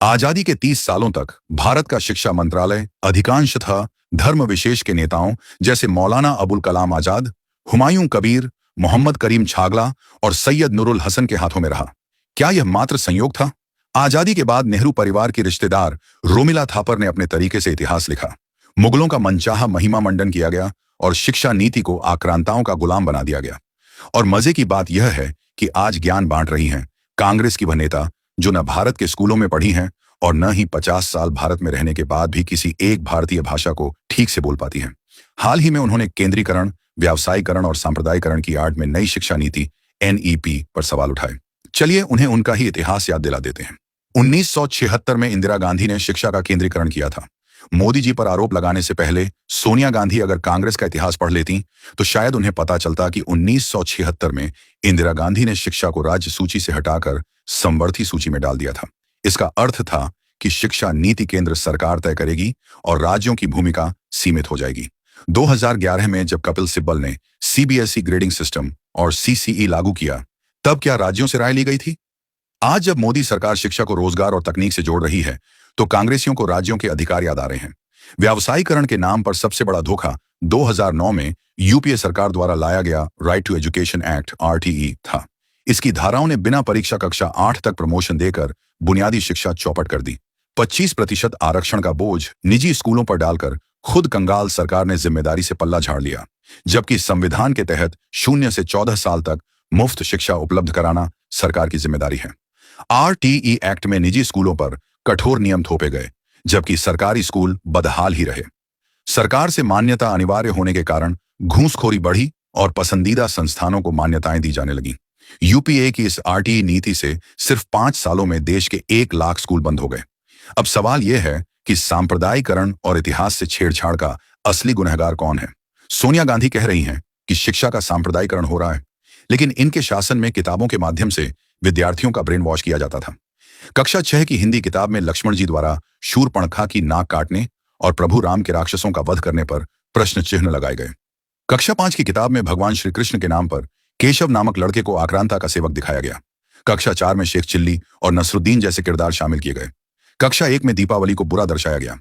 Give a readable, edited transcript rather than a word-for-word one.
आजादी के 30 सालों तक भारत का शिक्षा मंत्रालय अधिकांशतः धर्म विशेष के नेताओं जैसे मौलाना अबुल कलाम आजाद, हुमायूं कबीर, मोहम्मद करीम छागला और सैयद नूरुल हसन के हाथों में रहा। क्या यह मात्र संयोग था? आजादी के बाद नेहरू परिवार की रिश्तेदार रोमिला थापर ने अपने तरीके से इतिहास लिखा। मुगलों का मनचाहा महिमा मंडन किया गया और शिक्षा नीति को आक्रांताओं का गुलाम बना दिया गया। और मजे की बात यह है कि आज ज्ञान बांट रही हैं कांग्रेस की वह नेता जो न भारत के स्कूलों में पढ़ी हैं और न ही 50 साल भारत में रहने के बाद भी किसी एक भारतीय भाषा को ठीक से बोल पाती हैं। हाल ही में उन्होंने केंद्रीकरण, व्यावसायीकरण और सांप्रदायिकरण की आड़ में नई शिक्षा नीति NEP पर सवाल उठाए। चलिए उन्हें उनका ही इतिहास याद दिला देते हैं। 1976 में इंदिरा गांधी ने शिक्षा का केंद्रीकरण किया था। मोदी जी पर आरोप लगाने से पहले सोनिया गांधी अगर कांग्रेस का इतिहास पढ़ लेती तो शायद उन्हें पता चलता कि 1976 में इंदिरा गांधी ने शिक्षा को राज्य सूची से हटाकर समवर्ती सूची में डाल दिया था। इसका अर्थ था कि शिक्षा नीति केंद्र सरकार तय करेगी और राज्यों की भूमिका सीमित हो जाएगी। 2011 में जब कपिल सिब्बल ने CBSE ग्रेडिंग सिस्टम और CCE लागू किया, तब क्या राज्यों से राय ली गई थी? आज जब मोदी सरकार शिक्षा को रोजगार और तकनीक से जोड़ रही है, तो कांग्रेसियों को राज्यों के अधिकार याद आ रहे हैं। व्यावसायीकरण के नाम पर सबसे बड़ा धोखा 2009 में UPA सरकार द्वारा लाया गया right to education act RTE था। इसकी धाराओं ने बिना परीक्षा कक्षा 8 तक प्रमोशन देकर बुनियादी शिक्षा चौपट कर दी। 25% आरक्षण का बोझ निजी स्कूलों पर डालकर खुद कंगाल सरकार ने जिम्मेदारी से पल्ला झाड़ लिया, जबकि संविधान के तहत 0 से 14 साल तक मुफ्त शिक्षा उपलब्ध कराना सरकार की जिम्मेदारी है। RTE एक्ट में निजी स्कूलों पर कठोर नियम थोपे गए, जबकि सरकारी स्कूल बदहाल ही रहे। सरकार से मान्यता अनिवार्य होने के कारण घूसखोरी बढ़ी और पसंदीदा संस्थानों को मान्यताएं दी जाने लगी। UPA की इस RTE नीति से सिर्फ 5 सालों में देश के 1 लाख स्कूल बंद हो गए। अब सवाल यह है कि सांप्रदायिकरण और इतिहास से छेड़छाड़ का असली गुनहगार कौन है? सोनिया गांधी कह रही हैं कि शिक्षा का सांप्रदायिकरण हो रहा है, लेकिन इनके शासन में किताबों के माध्यम से विद्यार्थियों का ब्रेन वॉश किया जाता था। कक्षा 6 की हिंदी किताब में लक्ष्मण जी द्वारा शूर्पणखा की नाक काटने और प्रभु राम के राक्षसों का वध करने पर प्रश्न चिन्ह लगाए गए। कक्षा 5 की किताब में भगवान श्री कृष्ण के नाम पर केशव नामक लड़के को आक्रांता का सेवक दिखाया गया। कक्षा 4 में शेख चिल्ली और नसरुद्दीन जैसे किरदार शामिल किए गए। कक्षा 1 में दीपावली को बुरा दर्शाया गया।